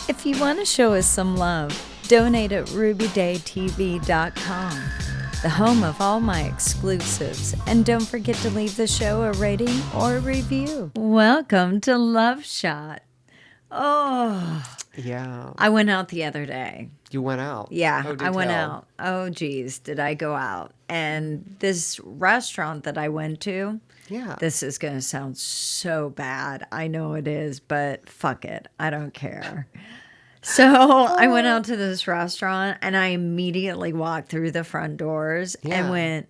If you want to show us some love, donate at rubydaytv.com, the home of all my exclusives. And don't forget to leave the show a rating or a review. Welcome to Love Shot. Oh. Yeah. I went out the other day. You went out? Yeah, Oh, do I went tell. out. Oh, geez, did I go out? And this restaurant that I went to, Yeah. this is going to sound so bad. I know it is, but fuck it. I don't care. So I went out to this restaurant and I immediately walked through the front doors Yeah. and went,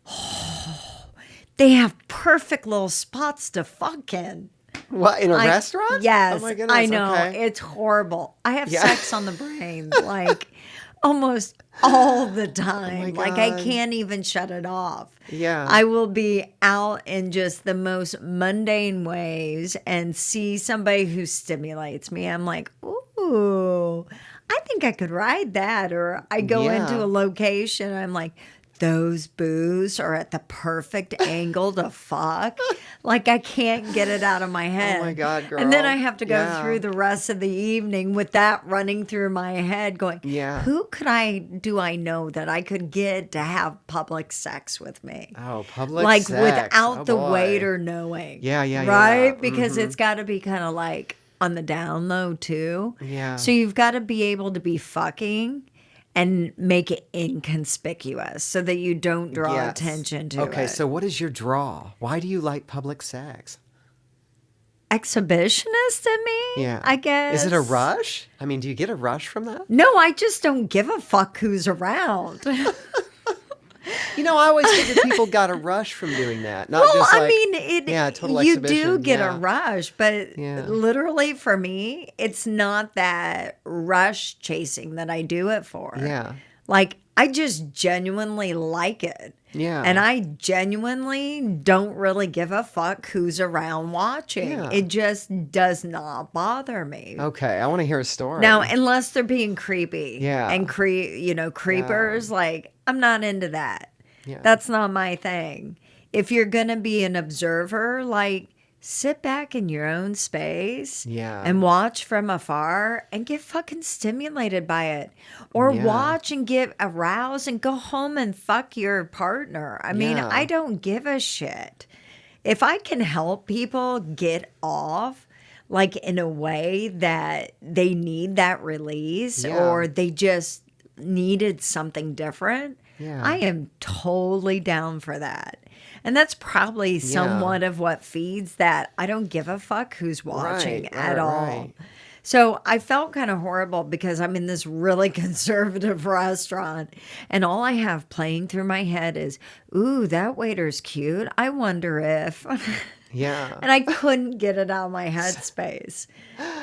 oh, they have perfect little spots to fuck in. What, in a restaurant? Yes, Oh my goodness. I know. Okay. It's horrible. I have Yeah. sex on the brain like almost all the time. my Like I God. can't even shut it off. Yeah. I will be out in just the most mundane ways and see somebody who stimulates me. I'm like, ooh, I think I could ride that. Or I go Yeah. into a location, I'm like, those boos are at the perfect angle to fuck. Like I can't get it out of my head. Oh my God, girl. And then I have to go Yeah. through the rest of the evening with that running through my head going, Yeah. who do I know that I could get to have public sex with me? Oh, public Like sex. without Oh, the boy. waiter knowing. Yeah, yeah, yeah. Right? Because Mhm. it's got to be kind of like on the down low too. Yeah. So you've got to be able to be fucking and make it inconspicuous so that you don't draw Yes. attention to it. Okay, so what is your draw? Why do you like public sex? Exhibitionist in me, Yeah. I guess. Is it a rush? I mean, do you get a rush from that? No, I just don't give a fuck who's around. You know, I always figured people got a rush from doing that. Not Well, just I like, mean, total you do exhibition, get yeah. a rush, but Yeah. literally for me, it's not that rush chasing that I do it for. Yeah. Like, I just genuinely like it. Yeah. And I genuinely don't really give a fuck who's around watching. Yeah. It just does not bother me. Okay, I want to hear a story. Now, unless they're being creepy. Yeah. And creepers, like, I'm not into that. Yeah. That's not my thing. If you're going to be an observer, like, sit back in your own space Yeah. and watch from afar and get fucking stimulated by it. Or Yeah. watch and get aroused and go home and fuck your partner. I mean, Yeah. I don't give a shit. If I can help people get off, like in a way that they need that release Yeah. or they just needed something different, Yeah. I am totally down for that. And that's probably somewhat of what feeds that I don't give a fuck who's watching Right, at right, all. right. So I felt kind of horrible because I'm in this really conservative restaurant and all I have playing through my head is, ooh, that waiter's cute. I wonder if. Yeah. And I couldn't get it out of my headspace.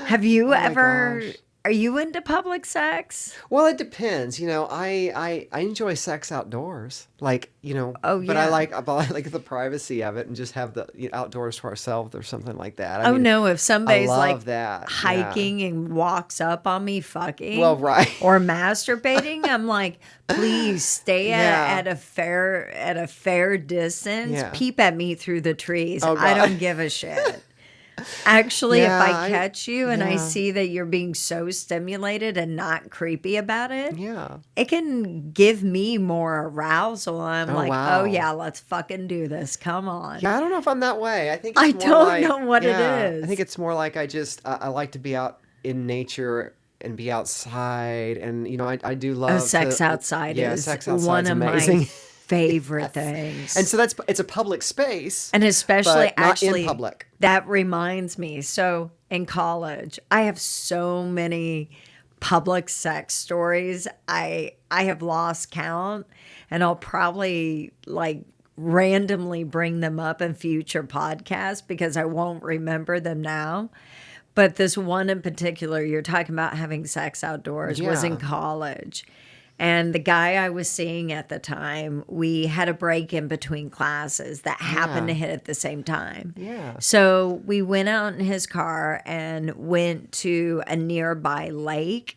Have you my ever, gosh. are you into public sex? Well, it depends. You know, I enjoy sex outdoors. Like, you know, Oh, but I yeah. like the privacy of it and just have the outdoors to ourselves or something like that. I Oh mean, no, if somebody's love like that. Yeah. hiking and walks up on me fucking Well, right. or masturbating, I'm like, please stay Yeah. at a fair distance. Yeah. Peep at me through the trees. Oh, I God. don't give a shit. Actually, Yeah, if I catch you and I yeah. see that you're being so stimulated and not creepy about it, Yeah. it can give me more arousal. I'm Oh, like, wow. oh yeah, let's fucking do this. Come on. Yeah, I don't know if I'm that way. I think it's I more don't like, know what it yeah, is. I think it's more like I like to be out in nature and be outside, and you know, I do love Sex outside yeah, is sex outside's one of amazing. my favorite things. And so it's a public space, And especially but not actually in public. that reminds me. So in college, I have so many public sex stories. I have lost count and I'll probably like randomly bring them up in future podcasts because I won't remember them now. But this one in particular, you're talking about having sex outdoors, was in Yeah. college. And the guy I was seeing at the time, we had a break in between classes that happened to Yeah. hit at the same time. Yeah. So we went out in his car and went to a nearby lake.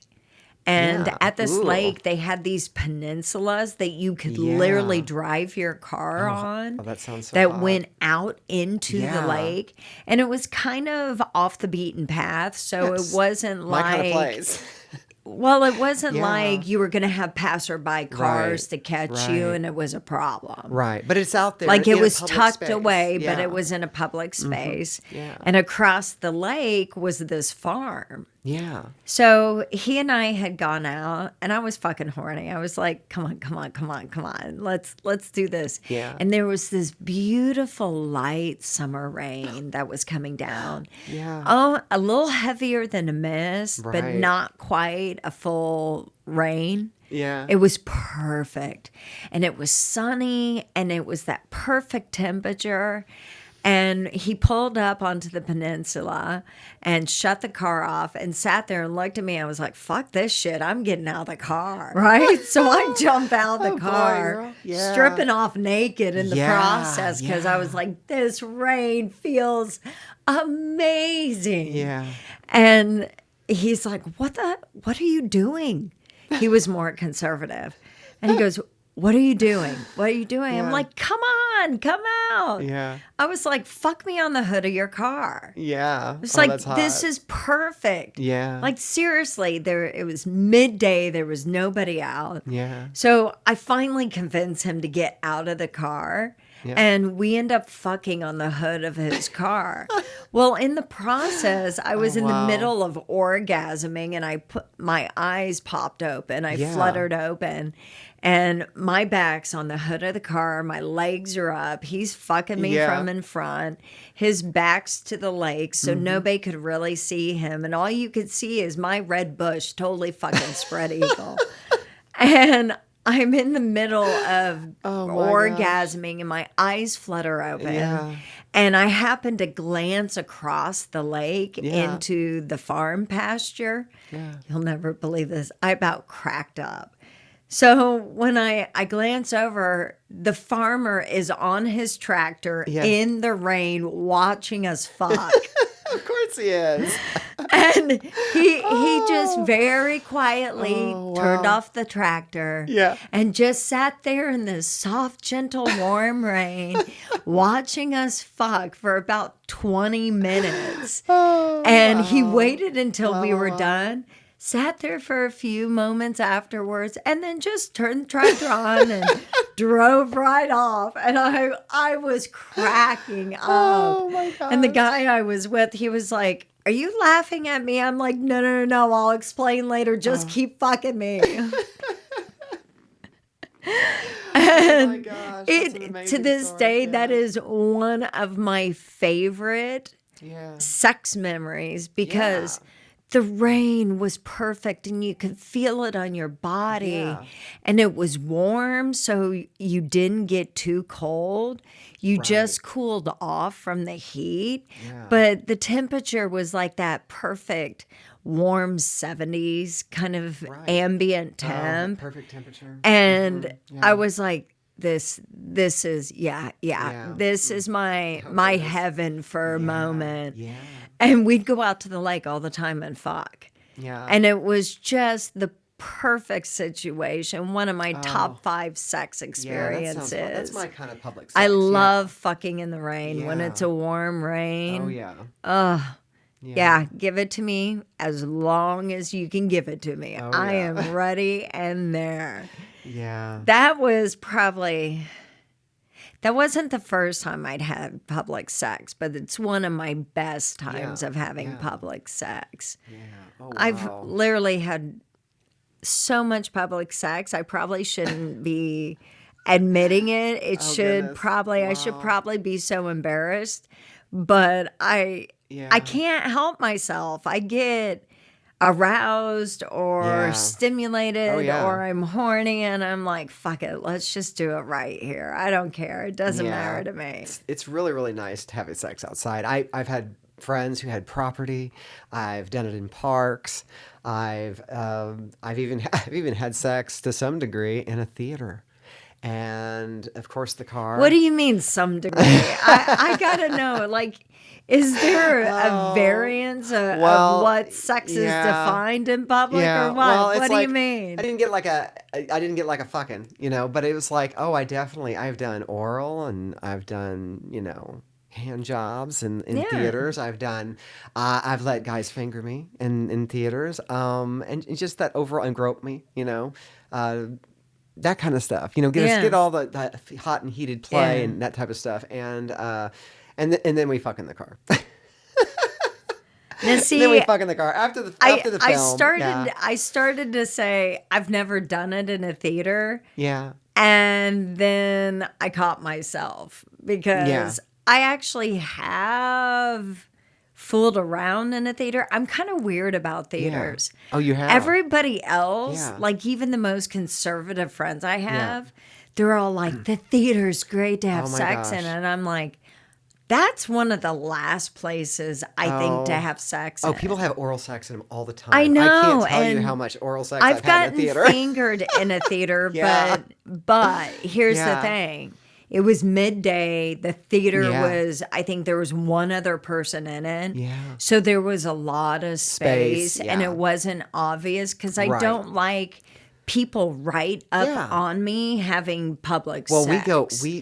And Yeah. at this Ooh. lake, they had these peninsulas that you could literally Yeah. drive your car on Oh, that sounds so that hot. went out into the Yeah. lake. And it was kind of off the beaten path. So it Yes. wasn't My kind of like, place. well, it wasn't Yeah. like you were going to have passerby cars Right. to catch you Right. and it was a problem. Right. But it's out there Like it in a was public tucked space. away, but it Yeah. was in a public space. Yeah. And across the lake was this farm. Yeah. So he and I had gone out and I was fucking horny. I was like, come on, come on, come on, come on. Let's do this. Yeah. And there was this beautiful light summer rain that was coming down. Yeah. Oh, a little heavier than a mist, but Right. not quite a full rain. Yeah. It was perfect. And it was sunny and it was that perfect temperature. And he pulled up onto the peninsula and shut the car off and sat there and looked at me. I was like, fuck this shit. I'm getting out of the car. Right? So I jump out the Oh, boy, car, girl. Yeah. stripping off naked in the Yeah, process because I was yeah. like, this rain feels amazing. Yeah. And he's like, what are you doing? He was more conservative. And he goes, what are you doing? What are you doing? I'm Yeah. like, come on, come out. Yeah. I was like, fuck me on the hood of your car. Yeah. It's Oh, like, that's hot. this is perfect. Yeah. Like, seriously, it was midday. There was nobody out. Yeah. So I finally convinced him to get out of the car. Yeah. And we end up fucking on the hood of his car. Well, in the process, I was in the wow. middle of orgasming and my eyes popped open. I Yeah. fluttered open. And my back's on the hood of the car. My legs are up. He's fucking me Yeah. from in front. His back's to the lake, so nobody could really see him. And all you could see is my red bush totally fucking spread eagle. And I'm in the middle of Oh, my orgasming and my eyes flutter open. Yeah. And I happen to glance across the lake Yeah. into the farm pasture. Yeah. You'll never believe this. I about cracked up. So when I glance over, the farmer is on his tractor Yeah. in the rain watching us fuck. Of course he is. And he just very quietly Oh, turned wow. off the tractor Yeah. and just sat there in this soft, gentle, warm rain watching us fuck for about 20 minutes. Oh, And he wow. waited until we were Wow. done, sat there for a few moments afterwards, and then just turned the tractor on and drove right off. And I was cracking up. Oh, my God. And the guy I was with, he was like, are you laughing at me? I'm like, no, I'll explain later. Just keep fucking me. Oh, my gosh. That's an To amazing this story. day, Yeah. that is one of my favorite Yeah. sex memories because Yeah. the rain was perfect and you could feel it on your body Yeah. and it was warm, so you didn't get too cold. You just cooled off from the heat, Yeah. but the temperature was like that perfect warm 70s kind of Right. ambient Oh, temp. perfect temperature. And Yeah. I was like, this is Yeah. this is my goodness. heaven for a moment. Yeah. And we'd go out to the lake all the time and fuck. Yeah. And it was just the perfect situation. One of my top 5 sex yeah, experiences. that's my kind of public sex. I yeah. love fucking in the rain when Yeah. it's a warm rain. Oh, yeah. Ugh. Yeah, give it to me as long as you can give it to me. Oh, I yeah. am ready and there. Yeah. That wasn't the first time I'd had public sex, but it's one of my best times Yeah, of having yeah. public sex. Yeah. Oh, I've wow. literally had so much public sex. I probably shouldn't be admitting it. It Oh, should goodness. probably, I should Wow. probably be so embarrassed, but I Yeah. can't help myself. I get aroused or Yeah. stimulated Oh, yeah. or I'm horny and I'm like, fuck it, let's just do it right here. I don't care. It doesn't Yeah. matter to me. It's really, really nice to have sex outside. I've had friends who had property. I've done it in parks. I've even I've even had sex to some degree in a theater. and of course the What car. do you mean some degree? I gotta know. Like, is there a Oh, variance of well, what sex is yeah. defined in public or Yeah, well, what? it's What do you like I mean? didn't get like I didn't get like a fucking, but it was like, oh, I've done oral and I've done, hand jobs in Yeah. theaters. I've let guys finger me in theaters. And it's just that overall and grope me, uh, that kind of stuff. Get Yeah. all that hot and heated play Yeah. and that type of stuff. And then we fuck in the car. Now And then we see, fuck in the car I after the I film. Yeah. started I started to say I've never done it in a theater, Yeah. and then I caught myself Yeah. because I actually have fooled around in a theater. I'm kind of weird about Yeah. theaters. Oh, you have? Everybody else, Yeah. like even the most conservative friends I Yeah. have, they're all like, the theater's great to have Oh my sex in. gosh. And I'm like, that's one of the last places I think to Oh. have sex Oh, in. people have oral sex in them all the I time. I can't know, tell you how and much oral sex I've I've had in a gotten theater. fingered in a theater, Yeah. but here's the Yeah. thing. It was midday. The theater Yeah. was, I think there was one other person in it. Yeah. So there was a lot of space, and Yeah. it wasn't obvious because I Right. don't like people right up Yeah. on me having public Well, sex.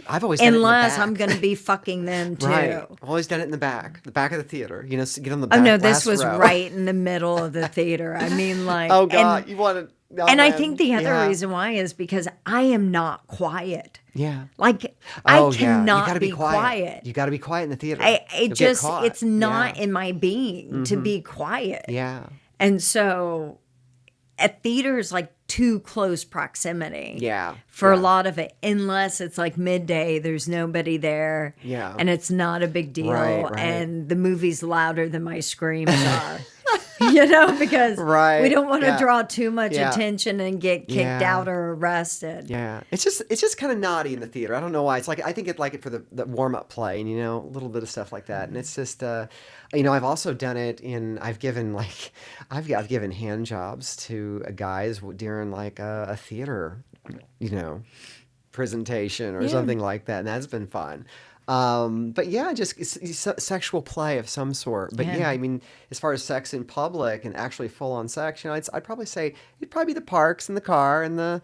I've always done it in the Unless back. I'm going to be fucking them too. Right. I've always done it in the back of the theater. Get on the Oh back no, this last was row. right in the middle of the theater. I mean, like, Oh God, you wanted. Oh, and I man. think the other Yeah. reason why is because I am not quiet. Yeah. Like Oh I yeah. You cannot gotta be be quiet. quiet. You got to be quiet in the theater. It You'll get just caught. it's not Yeah. in my being to be quiet. Yeah. And so at theaters like too close proximity. Yeah. For a Yeah. lot of it, unless it's like midday, there's nobody there. Yeah. And it's not a big deal. Right. And the movie's louder than my screams are. Because Right. we don't want to Yeah. draw too much Yeah. attention and get kicked Yeah. out or arrested. Yeah, it's just kind of naughty in the theater. I don't know why. It's like I think it like it for the warm up play and a little bit of stuff like that. And it's just I've also done it I've given I've given hand jobs to guys during like a theater, presentation or Yeah. something like that, and that's been fun. But yeah, just sexual play of some sort. But Yeah. yeah, I mean, as far as sex in public and actually full on sex, I'd probably say it'd probably be the parks and the car and the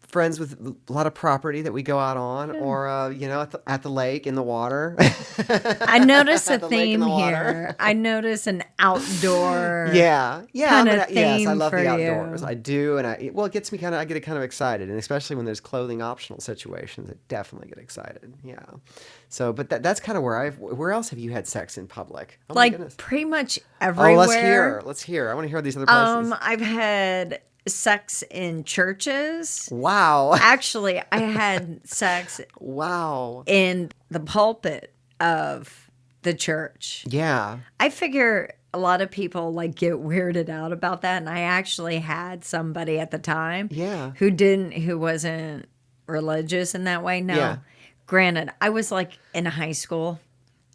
friends with a lot of property that we go out on, or at the lake in the water. I notice a At the lake in theme the water. here. I notice an outdoor. Yeah, yeah. Kinda Yes, I theme love for the you. outdoors. I do, and it gets me I get kind of excited, and especially when there's clothing optional situations, I definitely get excited. Yeah. So, but that's kind of where else have you had sex in public? Oh my Like goodness. pretty much Oh, everywhere. let's hear. I want to hear these other places. I've had sex in churches. Wow. Actually, I had sex Wow. in the pulpit of the church. Yeah. I figure a lot of people like get weirded out about that, and I actually had somebody at the time Yeah. who wasn't religious in that way. No. Yeah. Granted, I was like in high school.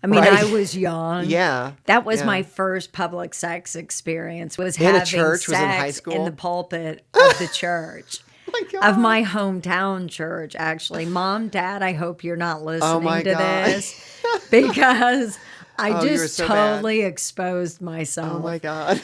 I mean, Right. I was young. Yeah. That was Yeah. my first public sex experience. Was In a having church? Was sex in high school? in the pulpit of the church. My God. Of my hometown church, actually. Mom, Dad, I hope you're not listening my to God. this because I Oh, you were just so bad. totally exposed myself. Oh my God.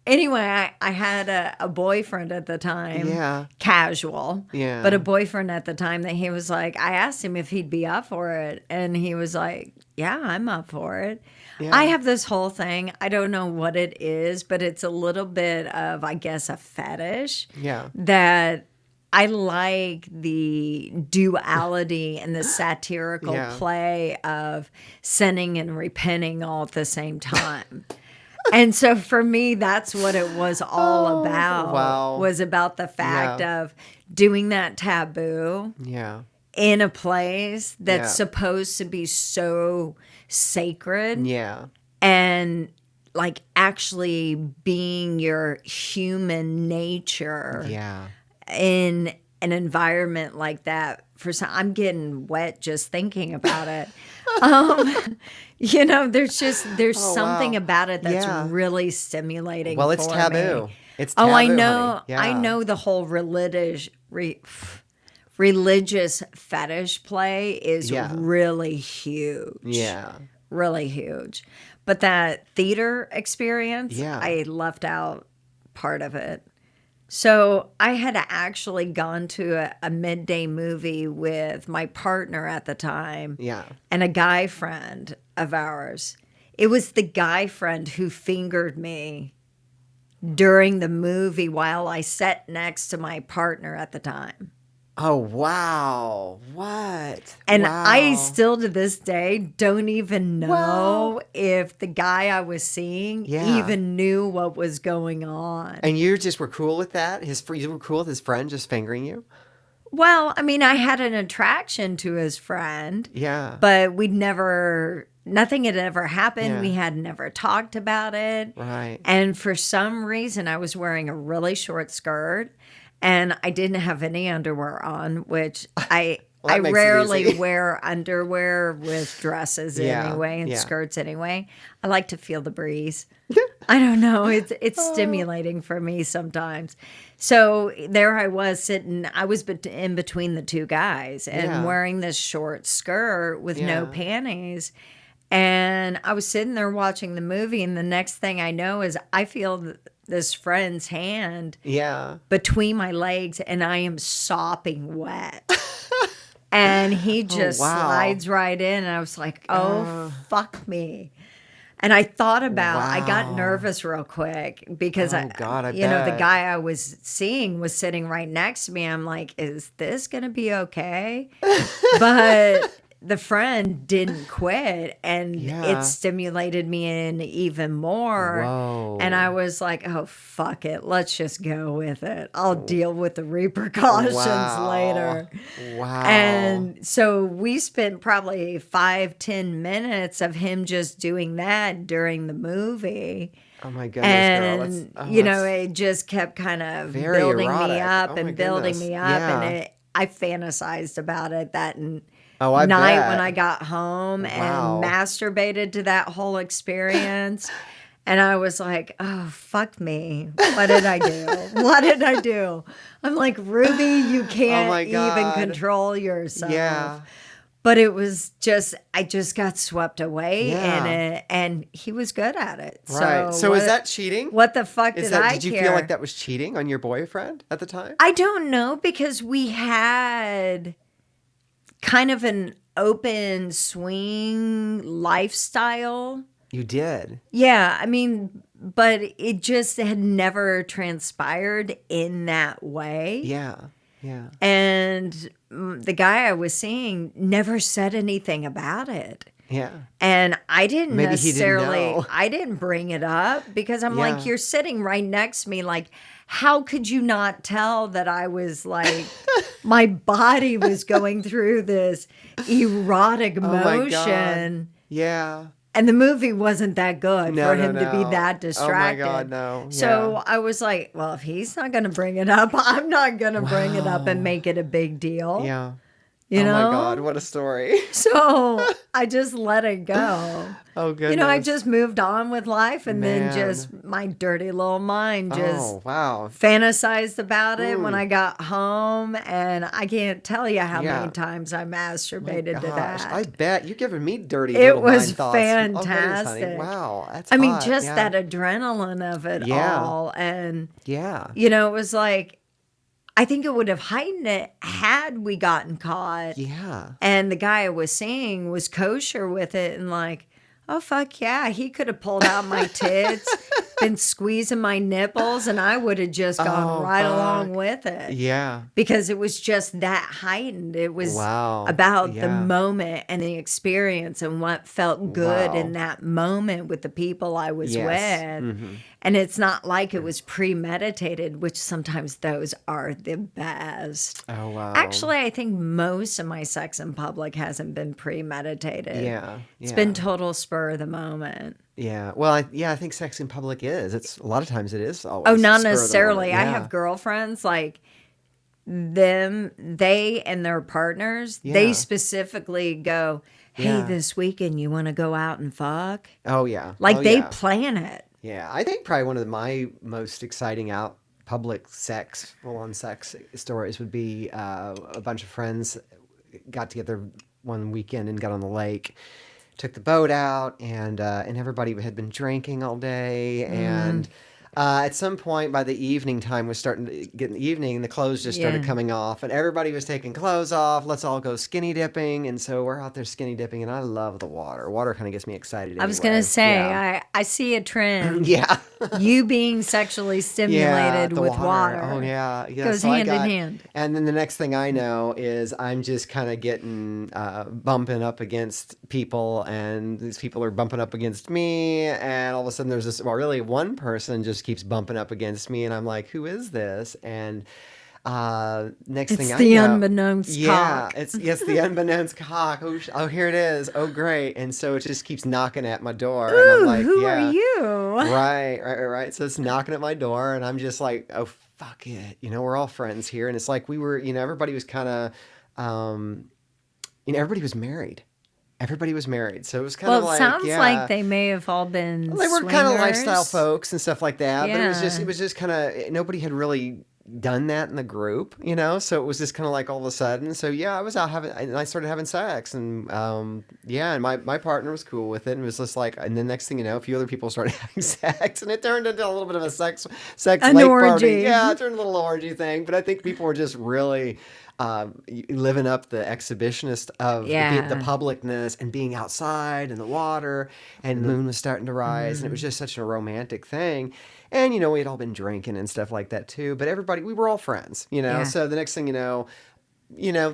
Anyway, I had a boyfriend at the time. Yeah. Casual. Yeah. But a boyfriend at the time that he was like, I asked him if he'd be up for it. And he was like, yeah, I'm up for it. Yeah. I have this whole thing. I don't know what it is, but it's a little bit of, I guess, a fetish. Yeah. That I like the duality and the satirical Yeah. play of sinning and repenting all at the same time. And so for me, that's what it was all about. wow. Was about the fact Yeah. of doing that taboo Yeah. in a place that's Yeah. supposed to be so sacred Yeah. and like actually being your human nature Yeah. in an environment like that. I'm getting wet just thinking about it. There's Oh, something wow. about it that's Yeah. really stimulating. Well, it's for taboo. me. It's Oh, I taboo, know. honey. I Yeah. know the whole religious fetish play is Yeah. really huge. Yeah. Really huge. But that theater experience, Yeah. I left out part of it. So I had actually gone to a midday movie with my partner at the time Yeah. and a guy friend of ours. It was the guy friend who fingered me during the movie while I sat next to my partner at the time. Oh, wow. What? And I Wow. still to this day don't even Wow. know if the guy I was seeing Yeah. even knew what was going on. And you just were cool with that? You were cool with his friend just fingering you? Well, I mean, I had an attraction to his friend, Yeah. but nothing had ever happened. Yeah. We had never talked about it. Right. And for some reason, I was wearing a really short skirt and I didn't have any underwear on, which I Well, that makes it rarely easy. wear underwear with dresses Yeah, anyway and yeah. skirts anyway. I like to feel the breeze. I don't know. It's stimulating for me sometimes. So there I was sitting. I was in between the two guys and Yeah. wearing this short skirt with no Yeah. panties. And I was sitting there watching the movie, and the next thing I know is I feel this friend's hand Yeah. between my legs, and I am sopping wet. And he just wow. slides right in, and I was like, oh, fuck me. And I thought I got Wow. nervous real quick because Oh, God, I the bet. guy I was seeing was sitting right next to me. I'm like, is this going to be okay? But the friend didn't quit and Yeah. it stimulated me in even more. Whoa. And I was like, oh, fuck it. Let's just go with it. I'll deal with the repercussions Wow. later. Wow. And so we spent probably 5-10 minutes of him just doing that during the movie. Oh my goodness, girl. That's, And, that's it just kept kind of very building erotic. me up Oh my and building goodness. me up. Yeah. And I fantasized about it that Oh, I night bet. when I got home Wow. and masturbated to that whole experience. And I was like, oh, fuck me. What did I do? What did I do? I'm like, Ruby, you can't my even God. control yourself. Yeah. But it was just, I just got swept away Yeah. in it. And he was good at it. Right. So is that cheating? What the fuck Is did that, I did you care? feel like that was cheating on your boyfriend at the time? I don't know because we had kind of an open swing lifestyle. You did. Yeah, I mean, but it just had never transpired in that way. Yeah. Yeah. And the guy I was seeing never said anything about it. Yeah. And I didn't Maybe he didn't necessarily, know. I didn't bring it up because I'm Yeah. like, you're sitting right next to me. Like, how could you not tell that I was like, my body was going through this erotic Oh my God. motion. Yeah. And the movie wasn't that good No, for no, him to be no. that Oh my distracted. God, no. So Yeah. I was like, well, if he's not going to bring it up, I'm not going to bring it up and Wow. make it a big deal. Yeah. You oh know? my God, what a story. So I just let it go. Oh goodness. I just moved on with life and then Man. just my dirty little mind just Oh wow. fantasized about it when I got home. And I can't tell you how Yeah. many times I masturbated to Gosh, that. I bet you're giving me dirty It little was mind thoughts. Oh, goodness, honey. fantastic. Wow, that's I mean, hot. just Yeah. that adrenaline of it Yeah. all. And, Yeah. it was like, I think it would have heightened it had we gotten caught. Yeah. And the guy I was seeing was kosher with it and like, oh, fuck yeah. He could have pulled out my tits, been squeezing my nipples, and I would have just gone Oh, right along fuck. with it. Yeah. Because it was just that heightened. It was Wow. about the Yeah. moment and the experience and what felt good Wow. in that moment with the people I was Yes. with. Mhm. And it's not like it was premeditated, which sometimes those are the best. Oh wow. Actually, I think most of my sex in public hasn't been premeditated. Yeah. It's yeah. been total spur of the moment. Yeah. Well, I think sex in public is. It's a lot of times it is always. Oh, not spur of the necessarily. moment. I Yeah. have girlfriends like they and their partners, Yeah. they specifically go, hey, Yeah. this weekend you want to go out and fuck? Oh yeah. Like Oh, they yeah. plan it. Yeah, I think probably one of my most exciting out public sex, full-on sex stories would be a bunch of friends got together one weekend and got on the lake, took the boat out, and everybody had been drinking all day, and at some point by the evening time was starting to get in the evening, and the clothes just started Yeah. coming off, and everybody was taking clothes off. Let's all go skinny dipping, and so we're out there skinny dipping, and I love the water. Water kind of gets me excited I was going to anyway. say, Yeah. I see a trend. Yeah. You being sexually Yeah, stimulated the with water. Oh yeah, yeah. Goes So I hand in got, hand. and then the next thing I know is I'm just kind of getting bumping up against people, and these people are bumping up against me, and all of a sudden there's this. Well, really, one person just keeps bumping up against me, and I'm like, who is this? And next It's thing I the know, unbeknownst yeah, cock. it's the unbeknownst cock. Oh, oh, here it is. Oh, great. And so it just keeps knocking at my door, and I'm Ooh, like, who are yeah. you? Right. So it's knocking at my door, and I'm just like, oh, fuck it. We're all friends here. And it's like we were, everybody was kind of, everybody was married. Everybody was married. So it was kind Well, of it like, sounds like yeah. they may have all been They were kind of lifestyle swingers. folks and stuff like that. But Yeah. it was just kind of, nobody had really done that in the group, so it was just kind of like all of a sudden. So yeah, I was out and I started having sex, and yeah, and my partner was cool with it, and it was just like, and then next thing you know, a few other people started having sex, and it turned into a little bit of a sex An lake orgy. party. Yeah, it turned into a little orgy thing. But I think people were just really living up the exhibitionist of the Yeah. publicness and being outside in the water, and the moon was starting to rise, and it was just such a romantic thing. And, we had all been drinking and stuff like that too, but we were all friends, Yeah. so the next thing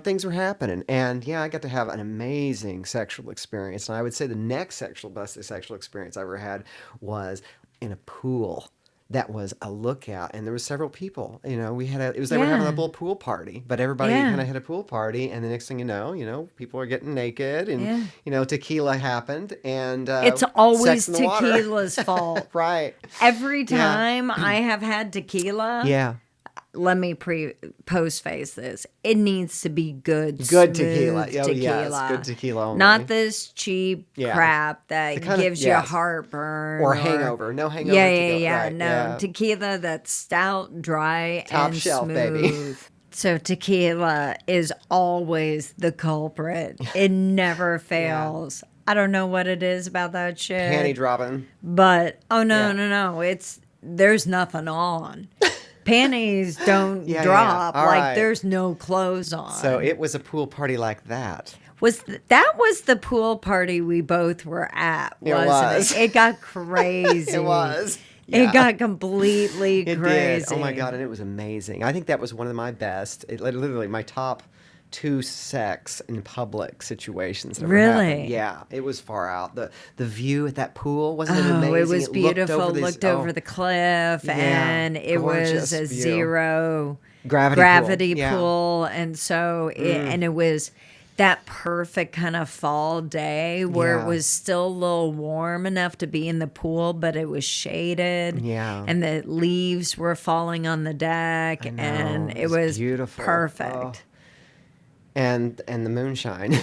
things were happening. And yeah, I got to have an amazing sexual experience. And I would say the next best sexual experience I ever had was in a pool. That was a lookout, and there was several people. It was they were having a Yeah. little pool party, but everybody Yeah. kind of had a pool party, and the next thing people are getting naked, and Yeah. tequila happened, and It's sex always in the water. tequila's fault. Right. Every Yeah. time I have had tequila, Yeah. let me post face this. It needs to be good Good smooth tequila. Oh, tequila. yes, good tequila only. Not this cheap Yeah. crap that kinda- gives you yes. heartburn. Or hangover. No hangover Yeah, tequila. yeah. Right, No, yeah. tequila that's stout, dry, Top and shelf, smooth. baby. So tequila is always the culprit. It never fails. I don't know what it is about that shit. Panty dropping. But Yeah. no. There's nothing on. Panties don't Yeah. drop. All Like right. there's no clothes on. So it was a pool party like that. That was the pool party we both were at, It wasn't was. it? It got crazy. It was. It Yeah. got completely It crazy. did. Oh my God. And it was amazing. I think that was one of my best, literally my top 2 sex in public situations. That ever Really? happened. Yeah. It was far out. The view at that pool, wasn't it Oh, amazing? it was beautiful. Looked oh, over the cliff, Yeah, and it gorgeous was a view. zero Gravity pool. Yeah. pool, and so and it was that perfect kind of fall day where Yeah. it was still a little warm enough to be in the pool, but it was shaded. Yeah. and the leaves were falling on the deck, I know, and it it was was beautiful. perfect. Oh. And the moonshine.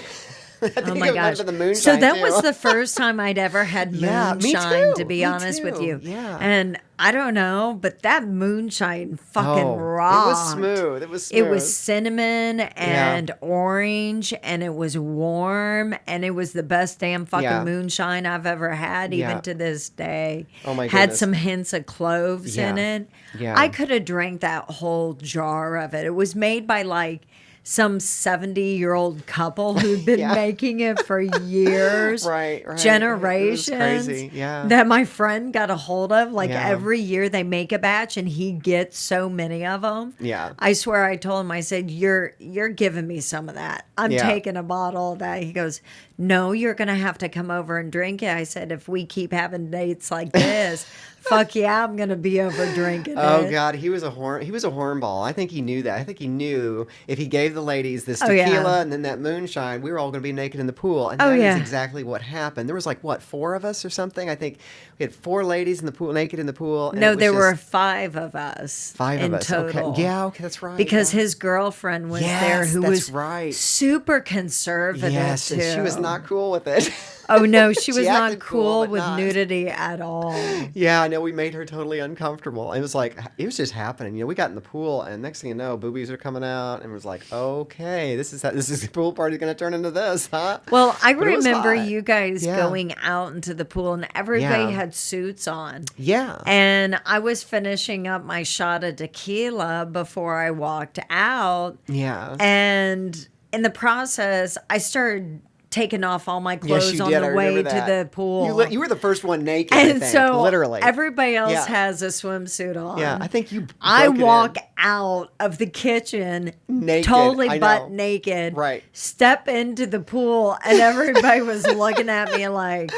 I think Oh my it might have gosh! been the moonshine So that too. was the first time I'd ever had Yeah, me moonshine. too, To be me honest with too, you, yeah. And I don't know, but that moonshine fucking Oh, rocked. It was smooth. It was It smooth. was cinnamon and orange, and it was warm, and it was the best damn fucking Yeah. moonshine I've ever had, Yeah. even to this day. Oh my Had goodness. some hints of cloves in Yeah. it. Yeah. I could have drank that whole jar of it. It was made by like some 70-year-old couple who'd been Yeah. making it for years, Right, right. generations. It was crazy, yeah. That my friend got a hold of. Like Yeah. every year they make a batch, and he gets so many of them. Yeah. I swear I told him, I said, you're giving me some of that. I'm Yeah. taking a bottle of that. He goes, no, you're going to have to come over and drink it. I said, if we keep having dates like this, fuck yeah, I'm going to be over drinking Oh it. God, he was a hornball. I think he knew that. I think he knew if he gave the ladies this Oh, tequila yeah. and then that moonshine, we were all going to be naked in the pool. And Oh, that is yeah. exactly what happened. There was like what, 4 of us or something? I think we had 4 ladies in the pool, naked in the pool. And No, it was there were just 5 of us 5 in of us. total. Okay. Yeah, okay, that's right. Because yeah. his girlfriend was Yes, there, who that's was right. super conservative Yes, too. and she was not cool with it. Oh no, she was not acted cool but with not. nudity at all. Yeah, I know. We made her totally uncomfortable. It was like, it was just happening. We got in the pool, and next thing you know, boobies are coming out, and it was like, okay, this is the pool party's going to turn into this, huh? Well, I But it was remember hot. you guys Yeah. going out into the pool, and everybody Yeah. had suits on. Yeah. And I was finishing up my shot of tequila before I walked out. Yeah. And in the process, I started taking off all my Yes, clothes you on did. the I way remember to that. the pool. You were the first one naked, I And think, so literally. everybody else Yeah. has a swimsuit on. Yeah, I think you I broke it walk in. out of the kitchen Naked, totally I butt know. naked. Right. Step into the pool, and everybody was looking at me like,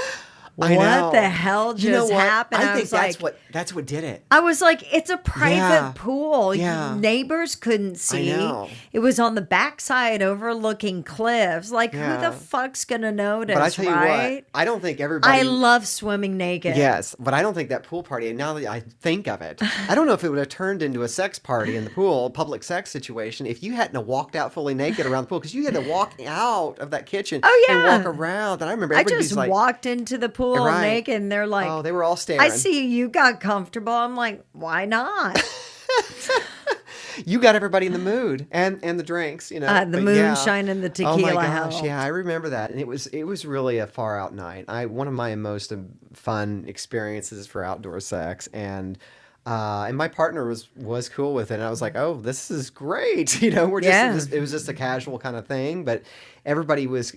I what know. the hell just You know what? happened? I think was that's like, that's what did it. I was like, it's a private Yeah. pool. Yeah. Neighbors couldn't see. know. It was on the backside overlooking cliffs. Like, who Yeah. the fuck's going to notice, But I tell you right? what, I don't think everybody. I love swimming naked. Yes, but I don't think that pool party, and now that I think of it, I don't know if it would have turned into a sex party in the pool, public sex situation, if you hadn't have walked out fully naked around the pool, because you had to walk out of that kitchen Oh, and yeah. walk around. And I remember I everybody's just like, walked into the pool Right. naked, and they're like, oh, they were all staring. I see you got comfortable. I'm like, why not? You got everybody in the mood and the drinks, The but moonshine and the Oh my tequila gosh, helped. yeah, I remember that, and it was really a far out night. One of my most fun experiences for outdoor sex, and my partner was cool with it, and I was like, oh, this is great, we're just Yeah. it was just a casual kind of thing, but everybody was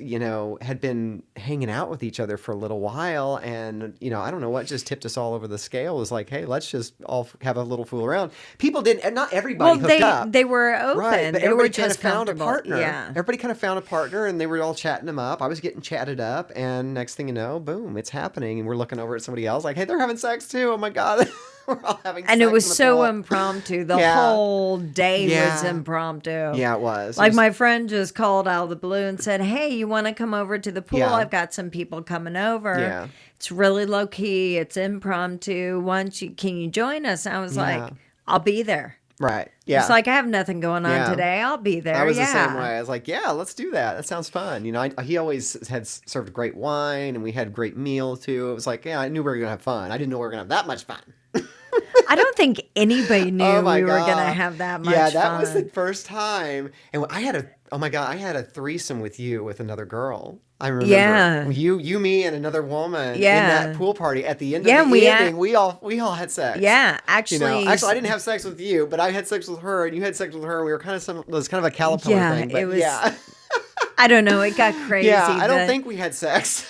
had been hanging out with each other for a little while, and I don't know what just tipped us all over the scale. It was like, hey, let's just all have a little fool around. People didn't, and not everybody Well, hooked up. they were open. Right, but they were everybody kind of just found a comfortable. partner. Yeah. Everybody kind of found a partner, and they were all chatting them up. I was getting chatted up, and next thing you know, boom, it's happening, and we're looking over at somebody else like, hey, they're having sex too. Oh my god, we're all having sex. And it was in the so pool. impromptu. The Yeah. whole day was Yeah. impromptu. Yeah, it was. It Like was- my friend just called out of the blue and said, hey, you want to come over to the pool? Yeah. I've got some people coming over. Yeah. It's really low key. It's impromptu. Can you join us? And I was Yeah. like, I'll be there. Right. Yeah. It's like, I have nothing going on Yeah. today. I'll be there. I was yeah. the same way. I was like, yeah, let's do that. That sounds fun. He always had served great wine, and we had great meal too. It was like, yeah, I knew we were going to have fun. I didn't know we were going to have that much fun. I don't think anybody knew Oh my we were going to God. have that much Yeah, fun. that was the first time. And I had a threesome with you with another girl. I remember. Yeah. You, me, and another woman Yeah. in that pool party. At the end Yeah, of the evening, we all had sex. Yeah, actually. Actually, I didn't have sex with you, but I had sex with her, and you had sex with her, and we were it was kind of a Calipower Yeah, thing. But it was- yeah. I don't know. It got crazy. Yeah, I don't but think we had sex.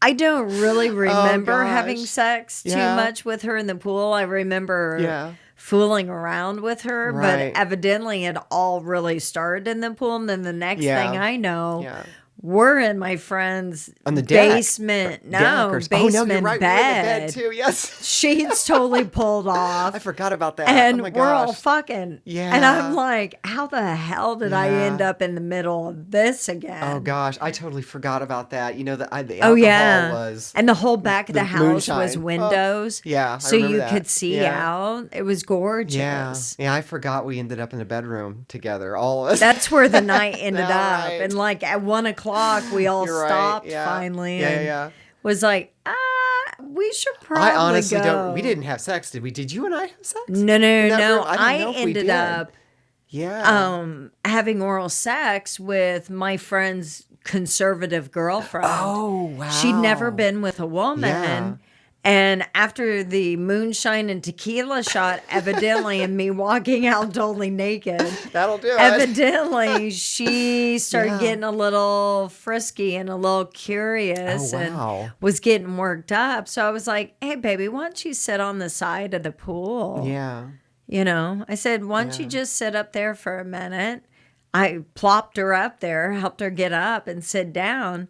I don't really remember having gosh. sex too Yeah. much with her in the pool. I remember Yeah. fooling around with her, Right. but evidently it all really started in the pool. And then the next Yeah. thing I know, Yeah. we're in my friend's On the deck. basement. Deck No, or- basement oh, no, you're right. We were in the bed. bed too. Yes. Sheets totally pulled off. I forgot about that. And oh my we're all gosh. fucking. Yeah. And I'm like, how the hell did I Yeah. end up in the middle of this again? Oh gosh, I totally forgot about that. The Oh alcohol yeah, was and the whole back of the, the house was moonshine. windows. Oh, yeah, I so remember you that. could see Yeah. out. It was gorgeous. yeah. I forgot we ended up in a bedroom together, all of us. That's where the night ended Yeah, up, right. and like at 1:00, we all You're right, stopped yeah. finally. Yeah, and yeah. Was like, we should probably I honestly go. don't. We didn't have sex, did we? Did you and I have sex? No, In that no. room? I didn't know if we ended did. up Yeah. having oral sex with my friend's conservative girlfriend. Oh wow. She'd never been with a woman. Yeah. And after the moonshine and tequila shot, evidently, and me walking out totally naked, That'll do it. evidently she started Yeah. getting a little frisky and a little curious Oh, wow. and was getting worked up. So I was like, hey, baby, why don't you sit on the side of the pool? Yeah. I said, why don't you Yeah. just sit up there for a minute? I plopped her up there, helped her get up and sit down.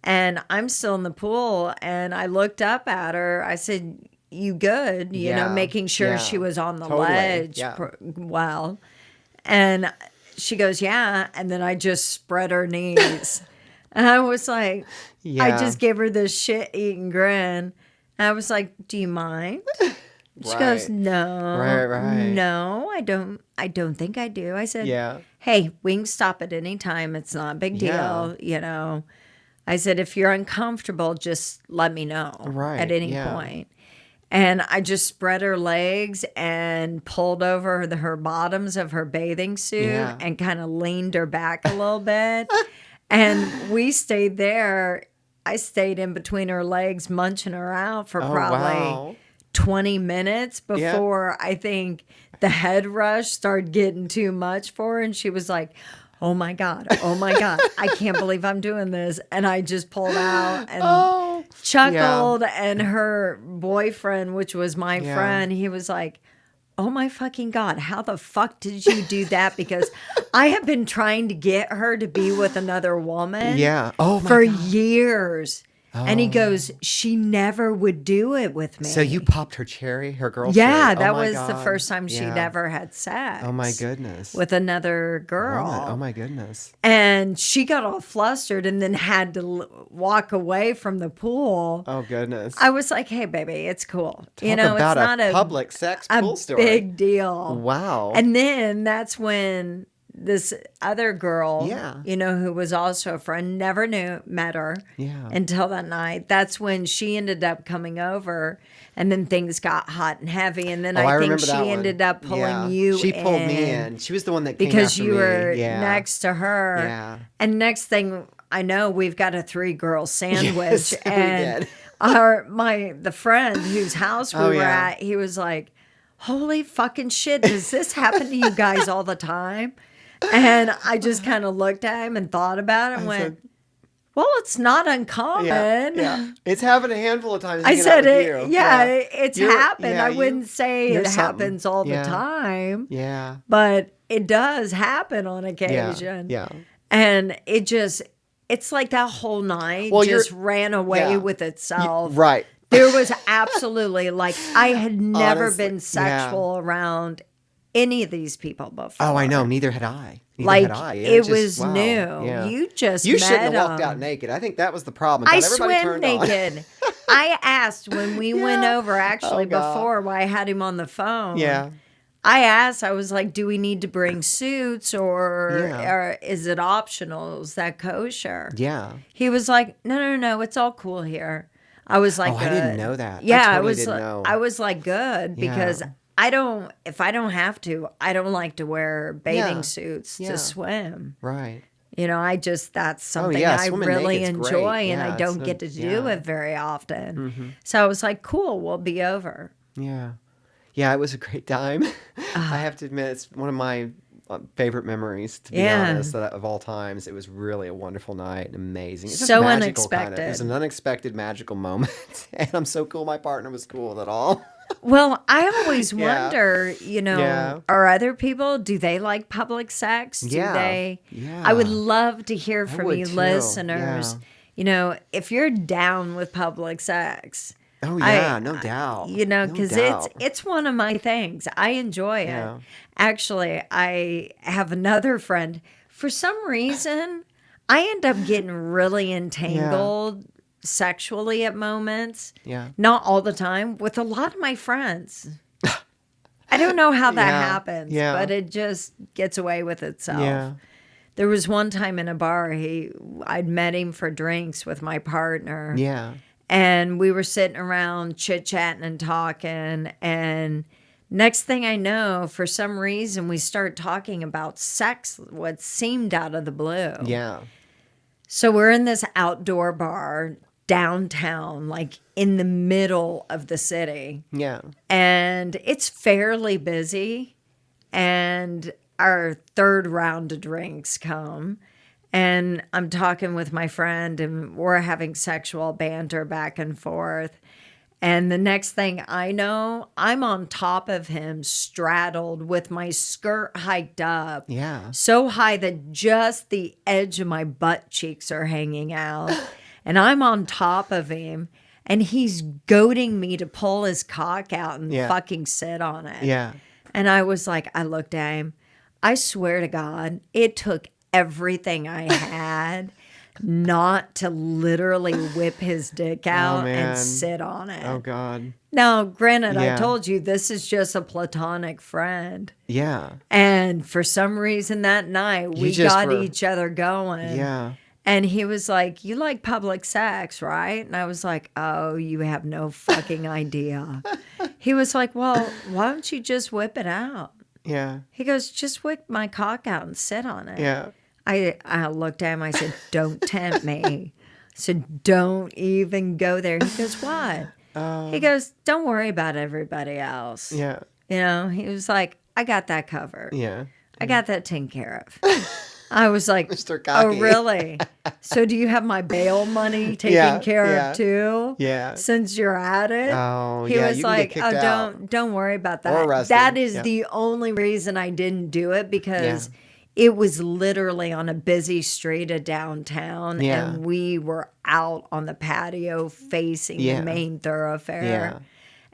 And I'm still in the pool. And I looked up at her. I said, you good? Yeah. Making sure Yeah. she was on the Totally. ledge. Yeah. Well, and she goes, yeah. And then I just spread her knees. And I was like, Yeah. I just gave her this shit-eating grin. And I was like, do you mind? She goes, Right. no. Right. No, I don't think I do. I said, Yeah. hey, we can stop at any time. It's not a big Yeah. deal, I said, if you're uncomfortable, just let me know Right, at any yeah. point. And I just spread her legs and pulled over her bottoms of her bathing suit Yeah. and kind of leaned her back a little bit. And we stayed there. I stayed in between her legs, munching her out for Oh, probably wow. 20 minutes Yeah. before I think the head rush started getting too much for her. And she was like, oh my God, I can't believe I'm doing this. And I just pulled out and Oh. chuckled. And her boyfriend, which was my Yeah. friend, he was like, oh my fucking God, how the fuck did you do that? Because I have been trying to get her to be with another woman Yeah. Oh, my for God. years. And he Oh. goes, she never would do it with me. So you popped her cherry, her girl Yeah, cherry? Oh, that my was the God. first time she'd Yeah. ever had sex. Oh, my goodness. With another girl. Woman. Oh, my goodness. And she got all flustered and then had to walk away from the pool. Oh, goodness. I was like, hey, baby, it's cool. Talk about it's not a public sex a pool story. big deal. Wow. And then that's when this other girl, Yeah. who was also a friend, never met her Yeah. until that night. That's when she ended up coming over, and then things got hot and heavy. And then I I think remember she that one. ended up pulling Yeah. you She pulled me in in. She was the one that came because after you me. were Yeah. next to her. Yeah. And next thing I know, we've got a 3-girl sandwich. Yes, we and did. the friend whose house we Oh, were yeah. at, he was like, holy fucking shit, does this happen to you guys all the time? And I just kind of looked at him and thought about it and went, said- well, it's not uncommon. Yeah. It's happened a handful of times. I hanging out said with it. you. Yeah, it's You're- happened. yeah, I wouldn't say you're it something. happens all Yeah. the time, Yeah. but it does happen on Yeah. occasion. Yeah. And it's like that whole night Well, just you're- ran away yeah. with itself. Right. There was absolutely, like, I had never Honestly, been sexual around any of these people before. Oh, I know. Neither had I. Neither Like, had I. it just- was wow. new. Yeah. You just You shouldn't have met walked out 'em. naked. I think that was the problem. I Got everybody swim turned on. naked. I asked when we went Yeah. over, actually, Oh, God. before, while I had him on the phone. Yeah. I asked, I was like, do we need to bring suits or, Yeah. or is it optional? Is that kosher? Yeah. He was like, no, it's all cool here. I was like, Oh, I didn't "Good." know that. I Yeah, totally was. didn't know. I was like, good, because Yeah. if I don't have to, I don't like to wear bathing Yeah. suits Yeah. to swim. Right. That's something yeah, I swimming really naked's enjoy, great. and Yeah, I it's don't no- get to do yeah. it very often. Mm-hmm. So I was like, cool, we'll be over. Yeah. Yeah, it was a great time. I have to admit, it's one of my favorite memories, to be Yeah. honest, of all times. It was really a wonderful night, amazing. It's just So magical, kind of. It was unexpected. an unexpected, magical moment. And I'm so cool my partner was cool with it all. Well, I always Yeah. wonder, Yeah. are other people, do they like public sex? Do Yeah. they? Yeah. I would love to hear from would you too. listeners. If you're down with public sex, Oh, yeah, no doubt. No because doubt. it's one of my things. I enjoy it. Yeah. Actually, I have another friend. For some reason, I end up getting really entangled sexually at moments. Yeah. Not all the time, with a lot of my friends. I don't know how that Yeah, happens, yeah. but it just gets away with itself. Yeah. There was one time in a bar, I'd met him for drinks with my partner. Yeah. And we were sitting around chit-chatting and talking. And next thing I know, for some reason, we start talking about sex, what seemed out of the blue. Yeah. So we're in this outdoor bar downtown, like in the middle of the city. Yeah. And it's fairly busy. And our third round of drinks come. And I'm talking with my friend, and we're having sexual banter back and forth. And the next thing I know, I'm on top of him, straddled with my skirt hiked up. Yeah. So high that just the edge of my butt cheeks are hanging out. And I'm on top of him, and he's goading me to pull his cock out and Yeah. fucking sit on it. Yeah. And I was like, I looked at him. I swear to God, it took everything I had not to literally whip his dick out man. and sit on it. Oh, God. Now, granted, I Yeah. told you this is just a platonic friend. Yeah. And for some reason that night, we just got were- each other going. Yeah. And he was like, "You like public sex, right?" And I was like, "Oh, you have no fucking idea." He was like, "Well, why don't you just whip it out?" Yeah. He goes, "Just whip my cock out and sit on it." Yeah. I looked at him. I said, "Don't tempt me." I said, "Don't even go there." He goes, "What?" He goes, "Don't worry about everybody else." Yeah. You know, he was like, "I got that covered. Yeah. I got that taken care of." I was like, Mr. "Oh, Cocky. really? So do you have my bail money taken Yeah, care yeah, of too? yeah. Since you're at it?" Oh, He yeah, was you can get like, kicked "Oh, out. don't worry about Or that." arrested. That is Yeah. the only reason I didn't do it, because Yeah. it was literally on a busy street of downtown, Yeah. and we were out on the patio facing Yeah. the main thoroughfare. Yeah.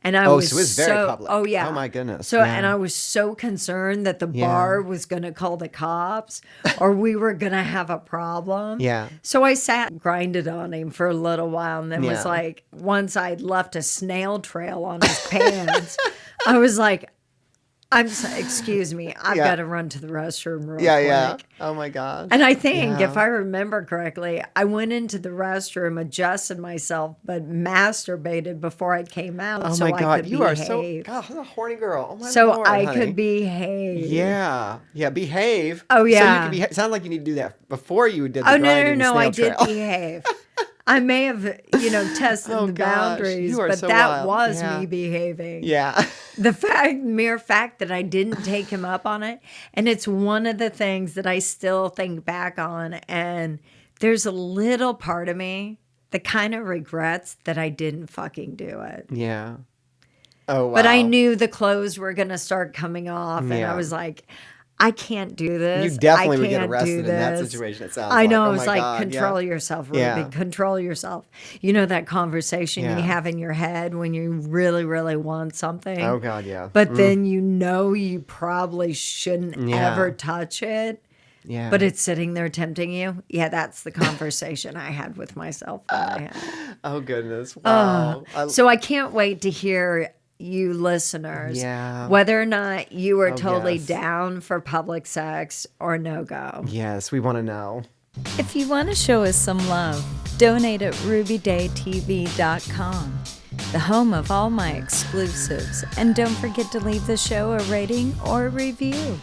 And I Oh, was so it was very public. Oh, yeah. Oh, my goodness. So, Yeah. and I was so concerned that the Yeah. bar was going to call the cops or we were going to have a problem. Yeah. So I sat, grinded on him for a little while, and then was Yeah. like, once I'd left a snail trail on his pants, I was like, excuse me, I've Yeah. got to run to the restroom real Yeah, quick. yeah. Oh, my gosh. And I think, Yeah. if I remember correctly, I went into the restroom, adjusted myself, but masturbated before I came out. Oh, so my I God. could You are so... behave. God, what a horny girl. Oh, my So Lord, I honey. could behave. Yeah. Yeah, behave. Oh, So yeah. you could sound like you need to do that before you did the Oh, no, grinding no, I snail did trail. behave. I may have, tested Oh, the gosh. boundaries, You are but so that wild. was Yeah. me behaving. Yeah. The mere fact that I didn't take him up on it, and it's one of the things that I still think back on, and there's a little part of me that kind of regrets that I didn't fucking do it. Yeah. Oh, wow. But I knew the clothes were going to start coming off, and Yeah. I was like, I can't do this. You definitely I would get can't arrested do in that this. situation, it sounds I know. like. I Oh, was my like, God. control Yeah. yourself, Ruby. Yeah. Control yourself. You know that conversation Yeah. you have in your head when you really, really want something? Oh, God, yeah. But then you probably shouldn't Yeah. ever touch it. Yeah. But it's sitting there tempting you. Yeah, that's the conversation I had with myself when I had it. Oh, goodness. Wow. So I can't wait to hear you listeners, Yeah. whether or not you are Oh, totally yes. down for public sex or no go. Yes, we want to know. If you want to show us some love, donate at rubydaytv.com, the home of all my exclusives. And don't forget to leave the show a rating or a review.